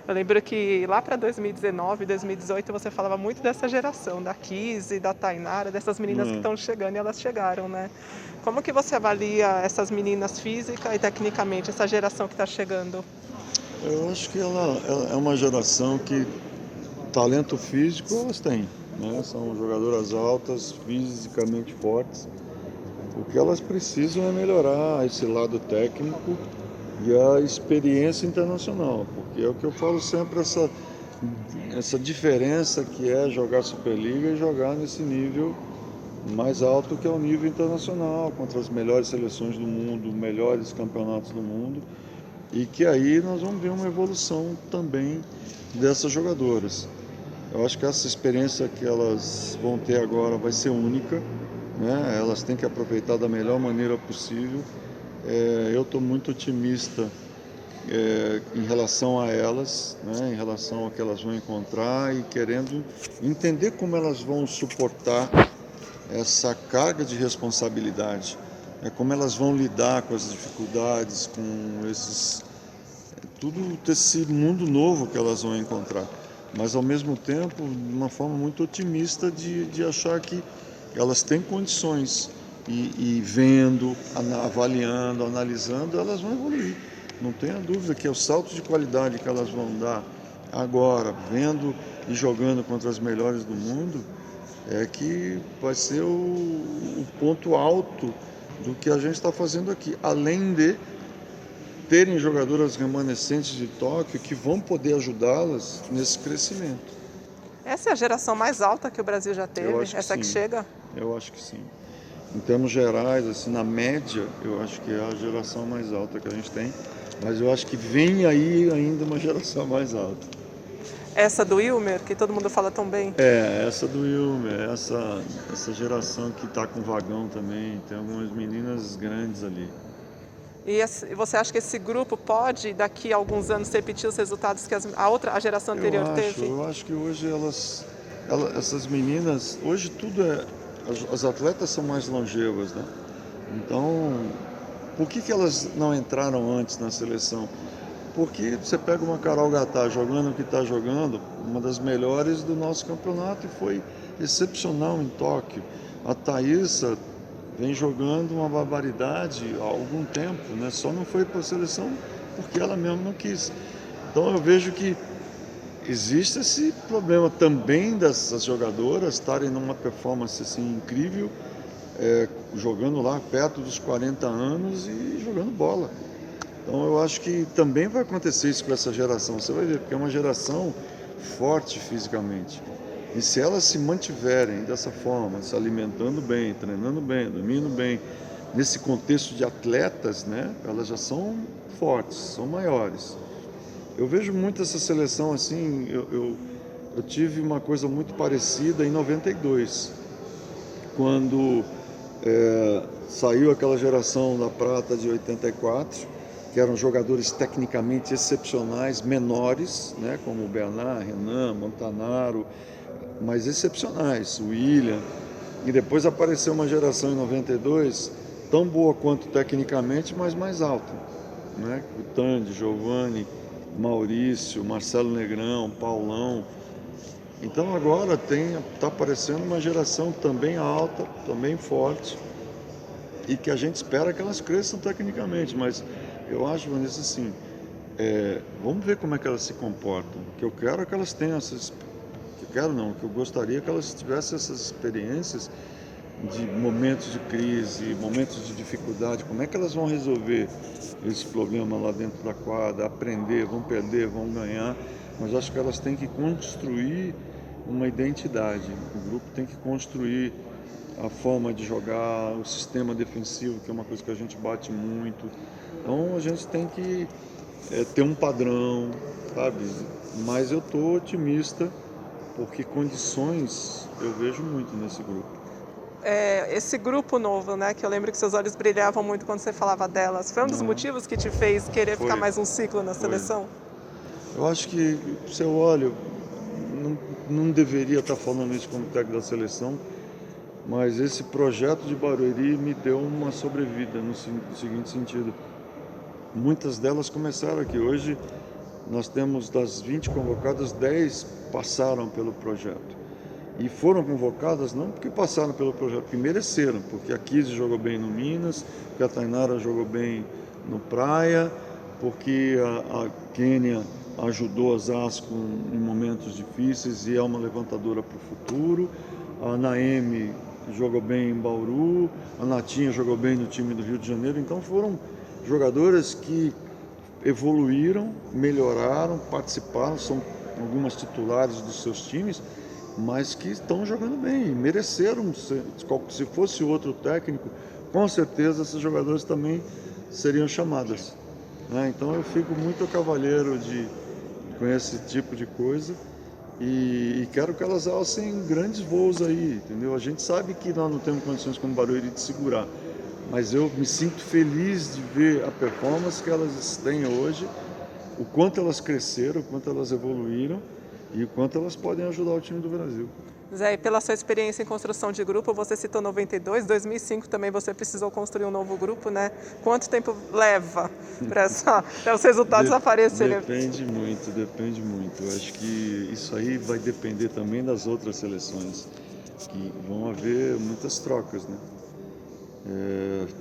Eu lembro que lá para 2019, 2018 você falava muito dessa geração, da Kizzy, da Tainara, dessas meninas que É, estão chegando e elas chegaram, né. Como que você avalia essas meninas física e tecnicamente, essa geração que está chegando? eu acho que ela é uma geração que talento físico elas têm, né? São jogadoras altas, fisicamente fortes. O que elas precisam é melhorar esse lado técnico e a experiência internacional, porque é o que eu falo sempre, essa diferença que é jogar Superliga e jogar nesse nível mais alto que é o nível internacional, contra as melhores seleções do mundo, melhores campeonatos do mundo, e que aí nós vamos ver uma evolução também dessas jogadoras. Eu acho que essa experiência que elas vão ter agora vai ser única, né? Elas têm que aproveitar da melhor maneira possível. Eu estou muito otimista em relação a elas, né? Em relação ao que elas vão encontrar e querendo entender como elas vão suportar essa carga de responsabilidade, como elas vão lidar com as dificuldades, com tudo esse mundo novo que elas vão encontrar. Mas ao mesmo tempo, de uma forma muito otimista de achar que elas têm condições e vendo, avaliando, analisando, elas vão evoluir. Não tenha dúvida que é o salto de qualidade que elas vão dar agora, vendo e jogando contra as melhores do mundo, é que vai ser o ponto alto do que a gente está fazendo aqui. Além de terem jogadoras remanescentes de Tóquio que vão poder ajudá-las nesse crescimento. Essa é a geração mais alta que o Brasil já Eu teve, acho que essa que sim, chega? eu acho que sim. Em termos gerais, assim, na média, eu acho que é a geração mais alta que a gente tem, mas eu acho que vem aí ainda uma geração mais alta. Essa do Wilmer, que todo mundo fala tão bem? Essa do Wilmer, essa geração que está com vagão também, tem algumas meninas grandes ali. E você acha que esse grupo pode, daqui a alguns anos, repetir os resultados que a geração anterior teve? Eu acho que hoje essas meninas, hoje tudo as atletas são mais longevas, né? Então, por que elas não entraram antes na seleção? Porque você pega uma Carol Gatá jogando o que está jogando, uma das melhores do nosso campeonato e foi excepcional em Tóquio. A Thaísa vem jogando uma barbaridade há algum tempo, né? Só não foi para a seleção porque ela mesma não quis. Então eu vejo que existe esse problema também dessas jogadoras estarem numa performance assim incrível, jogando lá perto dos 40 anos e jogando bola. Então eu acho que também vai acontecer isso com essa geração. Você vai ver, porque é uma geração forte fisicamente. E se elas se mantiverem dessa forma, se alimentando bem, treinando bem, dormindo bem, nesse contexto de atletas, né, elas já são fortes, são maiores. Eu vejo muito essa seleção assim, eu tive uma coisa muito parecida em 92, quando saiu aquela geração da prata de 84, que eram jogadores tecnicamente excepcionais, menores, né, como o Bernard, Renan, Montanaro, mas excepcionais, o William. E depois apareceu uma geração em 92, tão boa quanto tecnicamente, mas mais alta, né? O Tandy, Giovanni, Maurício, Marcelo Negrão, Paulão. Então agora está aparecendo uma geração também alta, também forte, e que a gente espera que elas cresçam tecnicamente, mas eu acho, Vanessa, assim, vamos ver como é que elas se comportam. O que eu quero é que elas tenham essas. Que eu quero não, que eu gostaria que elas tivessem essas experiências de momentos de crise, momentos de dificuldade, como é que elas vão resolver esse problema lá dentro da quadra, aprender, vão perder, vão ganhar, mas acho que elas têm que construir uma identidade. O grupo tem que construir a forma de jogar, o sistema defensivo, que é uma coisa que a gente bate muito. Então a gente tem que ter um padrão, sabe? Mas eu estou otimista porque condições eu vejo muito nesse grupo. Esse grupo novo, né, que eu lembro que seus olhos brilhavam muito quando você falava delas, foi um dos Né? motivos que te fez querer ficar Foi, mais um ciclo na foi. seleção? Eu acho que se eu olho, não, não deveria estar falando isso como técnico da seleção, mas esse projeto de Barueri me deu uma sobrevida no seguinte sentido. Muitas delas começaram aqui. Hoje nós temos das 20 convocadas, 10 passaram pelo projeto. E foram convocadas não porque passaram pelo projeto, porque mereceram, porque a Kizzy jogou bem no Minas, porque a Tainara jogou bem no Praia, porque a Kênia ajudou Osasco em momentos difíceis e é uma levantadora para o futuro. A Naemi jogou bem em Bauru, a Natinha jogou bem no time do Rio de Janeiro. Então foram jogadoras que evoluíram, melhoraram, participaram, são algumas titulares dos seus times, mas que estão jogando bem, mereceram. Se fosse outro técnico, com certeza essas jogadoras também seriam chamadas, né? Então eu fico muito cavalheiro com esse tipo de coisa e quero que elas alcem grandes voos aí, entendeu? A gente sabe que nós não temos condições como Barueri de segurar, mas eu me sinto feliz de ver a performance que elas têm hoje, o quanto elas cresceram, o quanto elas evoluíram e o quanto elas podem ajudar o time do Brasil. Zé, e pela sua experiência em construção de grupo, você citou 92, 2005 também você precisou construir um novo grupo, né? Quanto tempo leva para os resultados aparecerem? Depende muito, depende muito. Eu acho que isso aí vai depender também das outras seleções, que vão haver muitas trocas, né?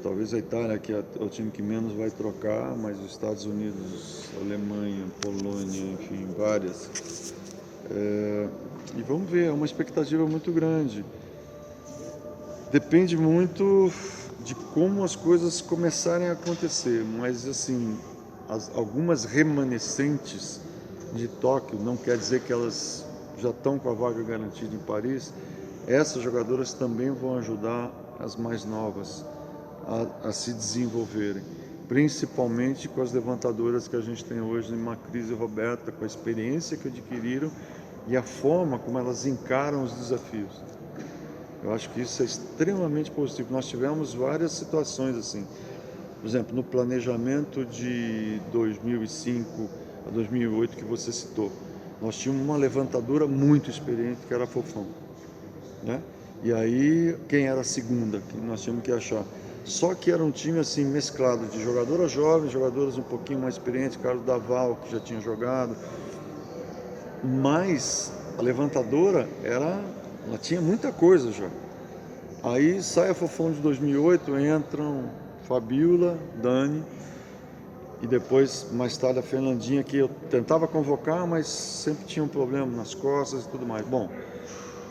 Talvez a Itália, que é o time que menos vai trocar, mas os Estados Unidos, Alemanha, Polônia, enfim, várias. E vamos ver, é uma expectativa muito grande. Depende muito de como as coisas começarem a acontecer, mas assim, algumas remanescentes de Tóquio, não quer dizer que elas já estão com a vaga garantida em Paris. Essas jogadoras também vão ajudar as mais novas a se desenvolverem, principalmente com as levantadoras que a gente tem hoje, Macris e Roberta, com a experiência que adquiriram e a forma como elas encaram os desafios. Eu acho que isso é extremamente positivo. Nós tivemos várias situações assim. Por exemplo, no planejamento de 2005 a 2008 que você citou, nós tínhamos uma levantadora muito experiente, que era a Fofão, né? E aí, quem era a segunda, que nós tínhamos que achar. Só que era um time assim mesclado de jogadoras jovens, jogadoras um pouquinho mais experientes, Carlos Daval, que já tinha jogado, mas a levantadora ela tinha muita coisa já. Aí sai a Fofão de 2008, entram Fabiola, Dani e depois, mais tarde, a Fernandinha, que eu tentava convocar, mas sempre tinha um problema nas costas e tudo mais. Bom,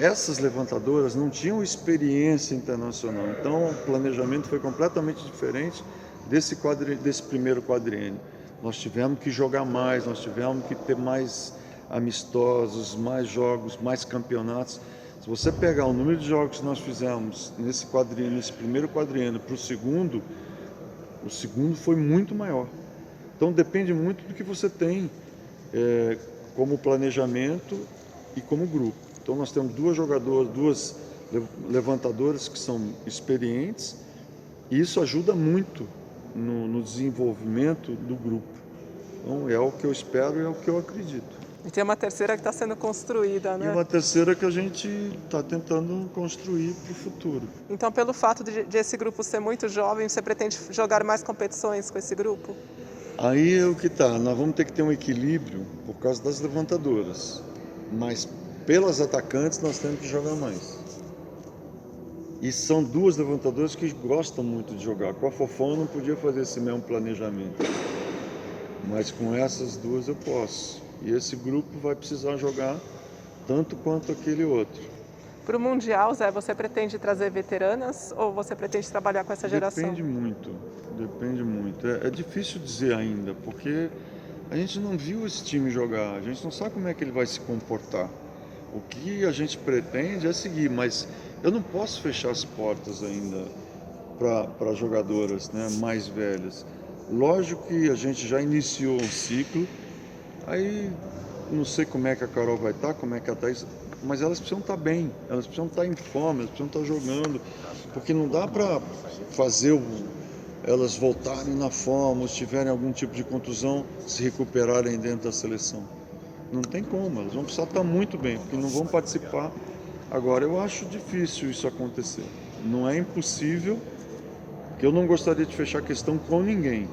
essas levantadoras não tinham experiência internacional, então o planejamento foi completamente diferente desse primeiro quadriênio. Nós tivemos que jogar mais, nós tivemos que ter mais amistosos, mais jogos, mais campeonatos. Se você pegar o número de jogos que nós fizemos nesse primeiro quadriênio para o segundo foi muito maior. Então depende muito do que você tem como planejamento e como grupo. Então nós temos duas levantadoras que são experientes e isso ajuda muito no desenvolvimento do grupo. Então é o que eu espero e é o que eu acredito. E tem uma terceira que está sendo construída, né? E uma terceira que a gente está tentando construir para o futuro. Então, pelo fato de esse grupo ser muito jovem, você pretende jogar mais competições com esse grupo? Aí é o que tá, nós vamos ter que ter um equilíbrio por causa das levantadoras, mas pelas atacantes nós temos que jogar mais. E são duas levantadoras que gostam muito de jogar. Com a Fofão eu não podia fazer esse mesmo planejamento, mas com essas duas eu posso. E esse grupo vai precisar jogar tanto quanto aquele outro. Para o Mundial, Zé, você pretende trazer veteranas ou você pretende trabalhar com essa geração? Depende muito. É difícil dizer ainda, porque a gente não viu esse time jogar, a gente não sabe como é que ele vai se comportar. O que a gente pretende é seguir, mas eu não posso fechar as portas ainda para jogadoras, né, mais velhas. Lógico que a gente já iniciou um ciclo, aí não sei como é que a Carol vai estar, como é que a Thaís, mas elas precisam estar bem, elas precisam estar em forma, elas precisam estar jogando, porque não dá para fazer elas voltarem na forma, ou se tiverem algum tipo de contusão, se recuperarem dentro da seleção. Não tem como, elas vão precisar estar muito bem, porque não vão participar. Agora, eu acho difícil isso acontecer. Não é impossível, porque eu não gostaria de fechar a questão com ninguém.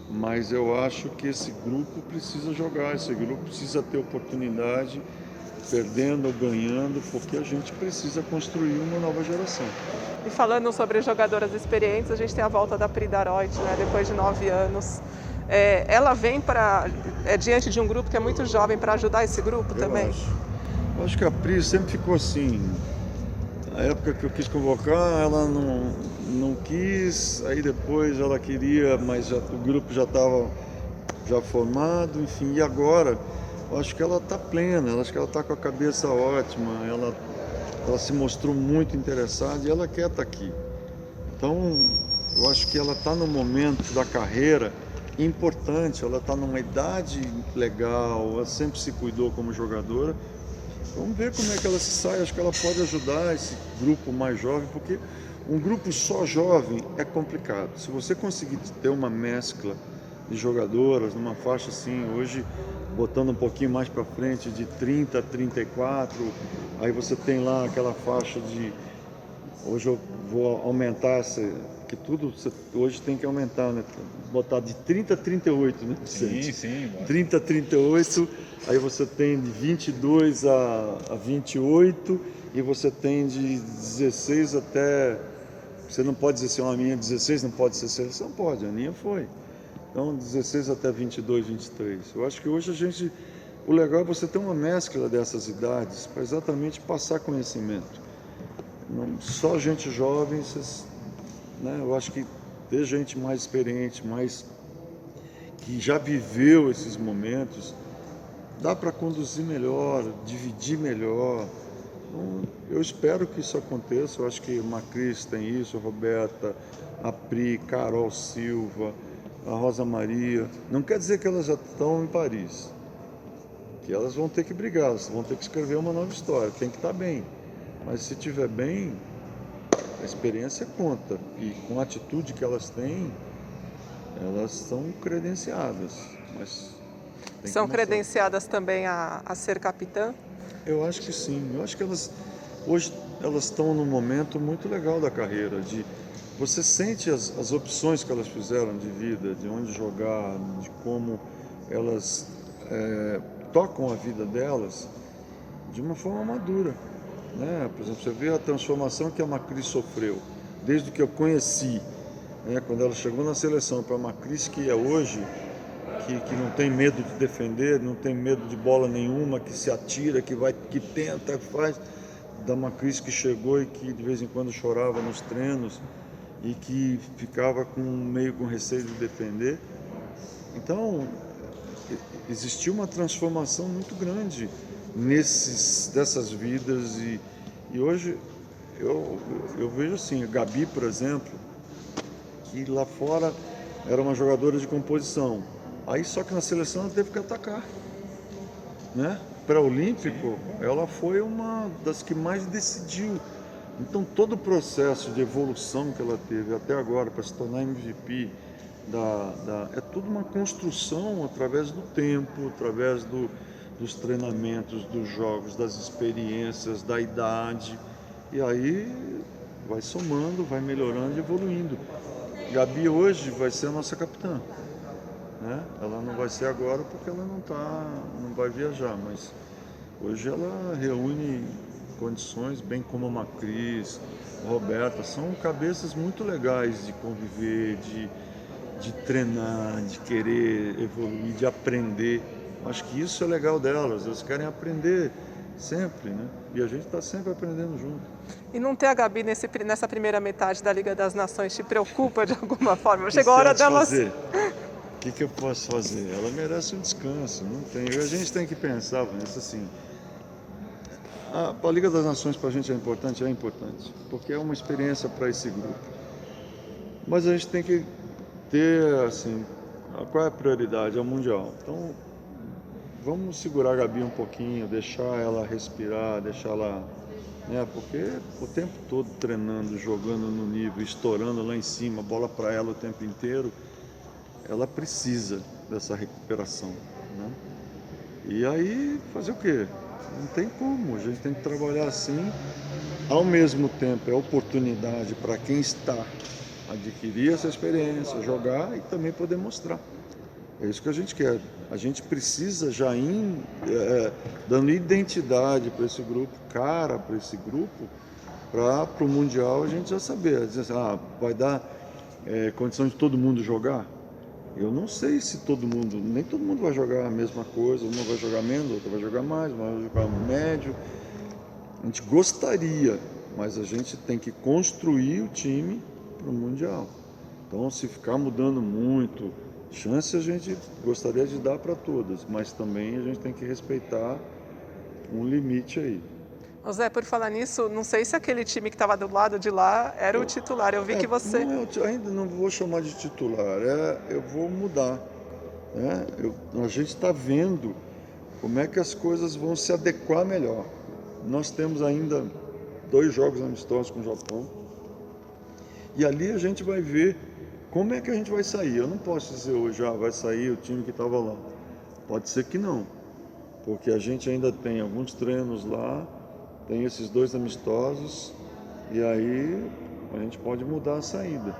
mas eu acho que esse grupo precisa jogar, esse grupo precisa ter oportunidade, perdendo ou ganhando, porque a gente precisa construir uma nova geração. E falando sobre jogadoras experientes, a gente tem a volta da Pri Daroit, né, depois de 9 anos. Ela vem diante de um grupo que é muito jovem para ajudar esse grupo também? Eu acho que a Pri sempre ficou assim. Na época que eu quis convocar, ela não quis, aí depois ela queria, mas o grupo já estava formado, enfim, e agora eu acho que ela está plena, eu acho que ela está com a cabeça ótima, ela se mostrou muito interessada e ela quer estar aqui. Então, eu acho que ela está num momento da carreira importante, ela está numa idade legal, ela sempre se cuidou como jogadora. Vamos ver como é que ela se sai, acho que ela pode ajudar esse grupo mais jovem, porque um grupo só jovem é complicado. Se você conseguir ter uma mescla de jogadoras, numa faixa assim, hoje botando um pouquinho mais para frente, de 30 a 34, aí você tem lá aquela faixa de... Hoje eu vou aumentar, que tudo hoje tem que aumentar, né? Botar de 30 a 38, né? Sim. 30 a 38, aí você tem de 22 a 28 e você tem de 16 até... Você não pode dizer assim, uma minha 16 não pode ser seleção? Pode, a minha foi. Então, 16 até 22, 23. Eu acho que hoje o legal é você ter uma mescla dessas idades para exatamente passar conhecimento. Não, só gente jovem, né? Eu acho que ter gente mais experiente, que já viveu esses momentos, dá para conduzir melhor, dividir melhor. Então, eu espero que isso aconteça. Eu acho que a Macris tem isso, a Roberta, a Pri, Carol Silva, a Rosa Maria. Não quer dizer que elas já estão em Paris, que elas vão ter que brigar, elas vão ter que escrever uma nova história, tem que estar bem. Mas se estiver bem, a experiência conta. E com a atitude que elas têm, elas são credenciadas. Mas tem São que credenciadas também a ser capitã? Eu acho que sim. Eu acho que hoje elas estão num momento muito legal da carreira. Você sente as opções que elas fizeram de vida, de onde jogar, de como elas tocam a vida delas de uma forma madura. Né? Por exemplo, você vê a transformação que a Macris sofreu, desde que eu conheci, né? Quando ela chegou na seleção, para a Macris que é hoje, que não tem medo de defender, não tem medo de bola nenhuma, que se atira, que tenta, faz, da Macris que chegou e que de vez em quando chorava nos treinos e que ficava meio com receio de defender. Então, existiu uma transformação muito grande dessas vidas e hoje eu vejo assim, a Gabi, por exemplo, que lá fora era uma jogadora de composição. Aí só que na seleção ela teve que atacar, né? Pré-olímpico, ela foi uma das que mais decidiu. Então todo o processo de evolução que ela teve até agora para se tornar MVP, é tudo uma construção através do tempo, através dos treinamentos, dos jogos, das experiências, da idade. E aí vai somando, vai melhorando e evoluindo. Gabi hoje vai ser a nossa capitã, né? Ela não vai ser agora porque ela não vai viajar, mas hoje ela reúne condições, bem como a Macris, a Roberta, são cabeças muito legais de conviver, de treinar, de querer evoluir, de aprender. Acho que isso é legal delas, elas querem aprender sempre, né? E a gente está sempre aprendendo junto. E não ter a Gabi nessa primeira metade da Liga das Nações te preocupa de alguma forma? Chegou a hora delas... O que eu posso fazer? Ela merece um descanso, não tem. A gente tem que pensar nisso assim. A Liga das Nações para a gente é importante, porque é uma experiência para esse grupo. Mas a gente tem que ter, assim, qual é a prioridade? É o Mundial. Então, vamos segurar a Gabi um pouquinho, deixar ela respirar, deixar ela... Né? Porque o tempo todo treinando, jogando no nível, estourando lá em cima, bola para ela o tempo inteiro, ela precisa dessa recuperação, né? E aí, fazer o quê? Não tem como, a gente tem que trabalhar assim. Ao mesmo tempo, é oportunidade para quem está adquirir essa experiência, jogar e também poder mostrar. É isso que a gente quer. A gente precisa já ir dando identidade para esse grupo, cara para esse grupo, para o Mundial a gente já saber. Dizer assim, vai dar condição de todo mundo jogar? Eu não sei se todo mundo, nem todo mundo vai jogar a mesma coisa, uma vai jogar menos, outra vai jogar mais, uma vai jogar médio. A gente gostaria, mas a gente tem que construir o time para o Mundial. Então, se ficar mudando muito, chance a gente gostaria de dar para todas, mas também a gente tem que respeitar um limite aí. Ô Zé, por falar nisso, não sei se aquele time que estava do lado de lá era o titular. Eu vi que você... Não ainda não vou chamar de titular, eu vou mudar. Né? A gente está vendo como é que as coisas vão se adequar melhor. Nós temos ainda 2 jogos amistosos com o Japão e ali a gente vai ver como é que a gente vai sair. Eu não posso dizer hoje, vai sair o time que estava lá. Pode ser que não, porque a gente ainda tem alguns treinos lá, tem esses 2 amistosos e aí a gente pode mudar a saída.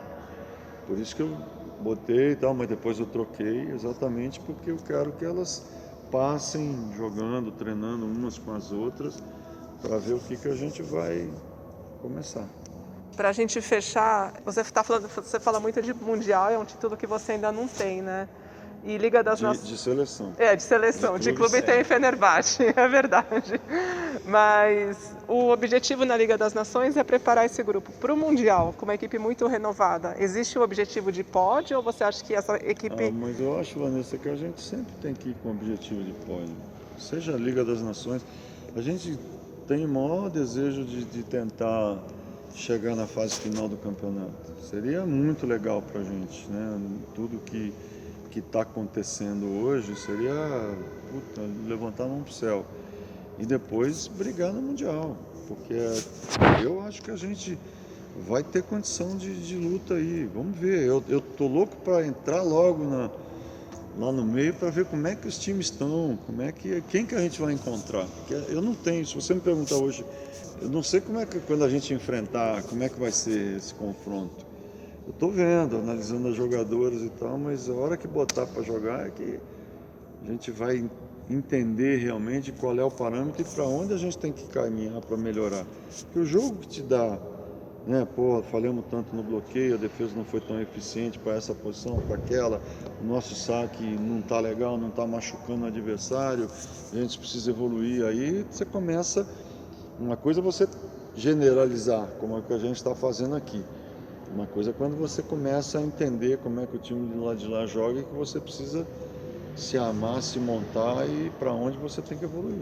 Por isso que eu botei e tal, mas depois eu troquei, exatamente porque eu quero que elas passem jogando, treinando umas com as outras, para ver o que a gente vai começar. Para a gente fechar, você fala muito de Mundial, é um título que você ainda não tem, né? E Liga das Nações... De seleção. De seleção. De clube tem sério. Fenerbahçe, é verdade. Mas o objetivo na Liga das Nações é preparar esse grupo para o Mundial, com uma equipe muito renovada. Existe o objetivo de pódio ou você acha que essa equipe... Mas eu acho, Vanessa, que a gente sempre tem que ir com o objetivo de pódio. Seja a Liga das Nações, a gente tem o maior desejo de tentar chegar na fase final do campeonato. Seria muito legal para a gente, né? Tudo que está acontecendo hoje seria levantar a mão para o céu e depois brigar no Mundial, porque eu acho que a gente vai ter condição de luta aí. Vamos ver, eu tô louco para entrar logo lá no meio para ver como é que os times estão, quem que a gente vai encontrar. Porque eu não tenho, se você me perguntar hoje, eu não sei como é que quando a gente enfrentar, como é que vai ser esse confronto. Eu estou vendo, analisando as jogadoras e tal, mas a hora que botar para jogar é que a gente vai entender realmente qual é o parâmetro e para onde a gente tem que caminhar para melhorar. Porque o jogo que te dá, né, falhamos tanto no bloqueio, a defesa não foi tão eficiente para essa posição, para aquela, o nosso saque não está legal, não está machucando o adversário, a gente precisa evoluir. Aí você começa, uma coisa é você generalizar, como é que a gente está fazendo aqui. Uma coisa é quando você começa a entender como é que o time do lado de lá joga e que você precisa se amar, se montar e para onde você tem que evoluir.